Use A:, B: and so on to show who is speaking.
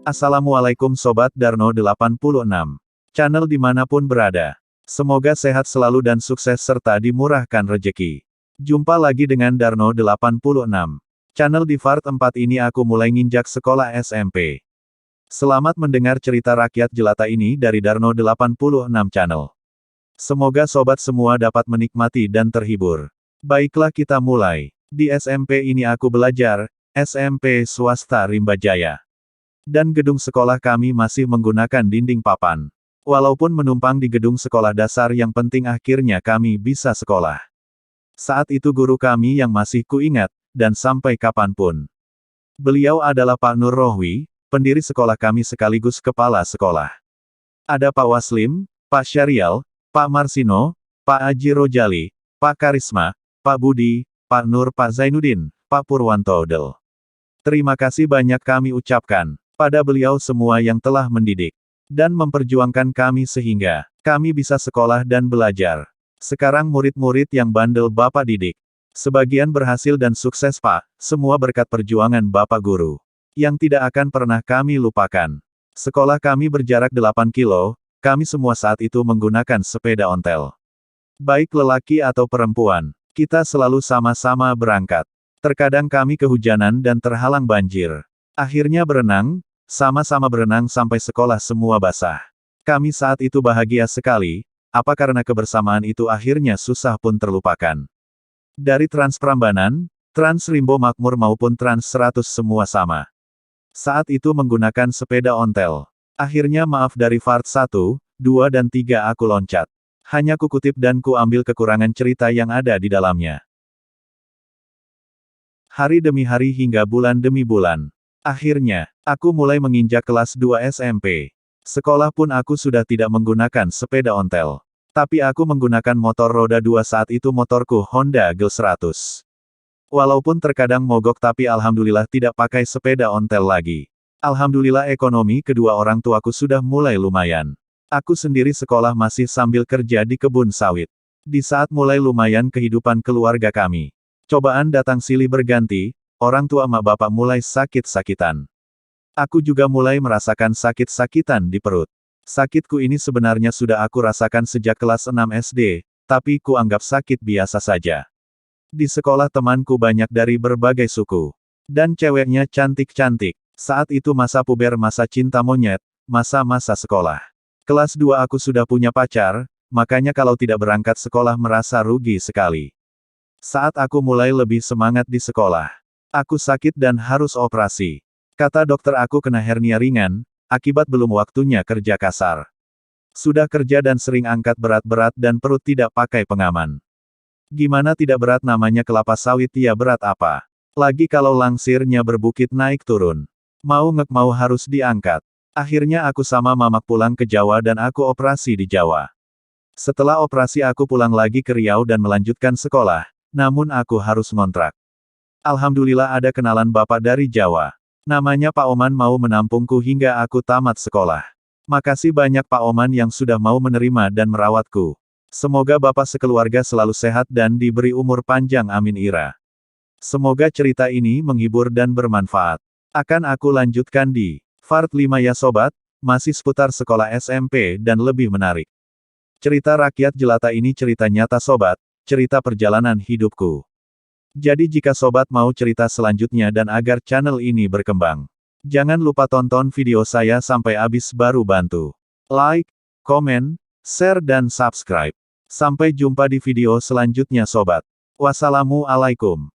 A: Assalamualaikum Sobat Darno 86. Channel dimanapun berada. Semoga sehat selalu dan sukses serta dimurahkan rejeki. Jumpa lagi dengan Darno 86. Channel di part 4 ini aku mulai nginjak sekolah SMP. Selamat mendengar cerita rakyat jelata ini dari Darno 86 Channel. Semoga sobat semua dapat menikmati dan terhibur. Baiklah kita mulai. Di SMP ini aku belajar, SMP swasta Rimba Jaya. Dan gedung sekolah kami masih menggunakan dinding papan. Walaupun menumpang di gedung sekolah dasar yang penting akhirnya kami bisa sekolah. Saat itu guru kami yang masih kuingat, dan sampai kapanpun. Beliau adalah Pak Nur Rohwi, pendiri sekolah kami sekaligus kepala sekolah. Ada Pak Waslim, Pak Syarial, Pak Marsino, Pak Aji Rojali, Pak Karisma, Pak Budi, Pak Nur, Pak Zainuddin, Pak Purwanto Del. Terima kasih banyak kami ucapkan pada beliau semua yang telah mendidik dan memperjuangkan kami sehingga kami bisa sekolah dan belajar. Sekarang murid-murid yang bandel Bapak didik. Sebagian berhasil dan sukses Pak, semua berkat perjuangan Bapak Guru. Yang tidak akan pernah kami lupakan. Sekolah kami berjarak 8 kilo, kami semua saat itu menggunakan sepeda ontel. Baik lelaki atau perempuan, kita selalu sama-sama berangkat. Terkadang kami kehujanan dan terhalang banjir. Akhirnya berenang, sama-sama berenang sampai sekolah semua basah. Kami saat itu bahagia sekali, apa karena kebersamaan itu akhirnya susah pun terlupakan. Dari Trans Prambanan, Trans Rimbo Makmur maupun Trans 100 semua sama. Saat itu menggunakan sepeda ontel. Akhirnya maaf dari part 1, 2 dan 3 aku loncat. Hanya ku kutip dan ku ambil kekurangan cerita yang ada di dalamnya. Hari demi hari hingga bulan demi bulan. Akhirnya, aku mulai menginjak kelas 2 SMP. Sekolah pun aku sudah tidak menggunakan sepeda ontel. Tapi aku menggunakan motor roda 2 saat itu motorku Honda Gel 100. Walaupun terkadang mogok tapi alhamdulillah tidak pakai sepeda ontel lagi. Alhamdulillah ekonomi kedua orang tuaku sudah mulai lumayan. Aku sendiri sekolah masih sambil kerja di kebun sawit. Di saat mulai lumayan kehidupan keluarga kami. Cobaan datang silih berganti, orang tua emak bapak mulai sakit-sakitan. Aku juga mulai merasakan sakit-sakitan di perut. Sakitku ini sebenarnya sudah aku rasakan sejak kelas 6 SD, tapi ku anggap sakit biasa saja. Di sekolah temanku banyak dari berbagai suku. Dan ceweknya cantik-cantik. Saat itu masa puber, masa cinta monyet, masa-masa sekolah. Kelas 2 aku sudah punya pacar, makanya kalau tidak berangkat sekolah merasa rugi sekali. Saat aku mulai lebih semangat di sekolah. Aku sakit dan harus operasi. Kata dokter aku kena hernia ringan, akibat belum waktunya kerja kasar. Sudah kerja dan sering angkat berat-berat dan perut tidak pakai pengaman. Gimana tidak berat, namanya kelapa sawit, ya berat apa? Lagi kalau langsirnya berbukit naik turun. Mau mau harus diangkat. Akhirnya aku sama mamak pulang ke Jawa dan aku operasi di Jawa. Setelah operasi aku pulang lagi ke Riau dan melanjutkan sekolah. Namun aku harus ngontrak. Alhamdulillah ada kenalan bapak dari Jawa. Namanya Pak Oman, mau menampungku hingga aku tamat sekolah. Makasih banyak Pak Oman yang sudah mau menerima dan merawatku. Semoga bapak sekeluarga selalu sehat dan diberi umur panjang, amin ira. Semoga cerita ini menghibur dan bermanfaat. Akan aku lanjutkan di part 5 ya sobat, masih seputar sekolah SMP dan lebih menarik. Cerita rakyat jelata ini cerita nyata sobat. Cerita perjalanan hidupku. Jadi jika sobat mau cerita selanjutnya dan agar channel ini berkembang, jangan lupa tonton video saya sampai habis baru bantu like, komen, share dan subscribe. Sampai jumpa di video selanjutnya sobat. Wassalamualaikum.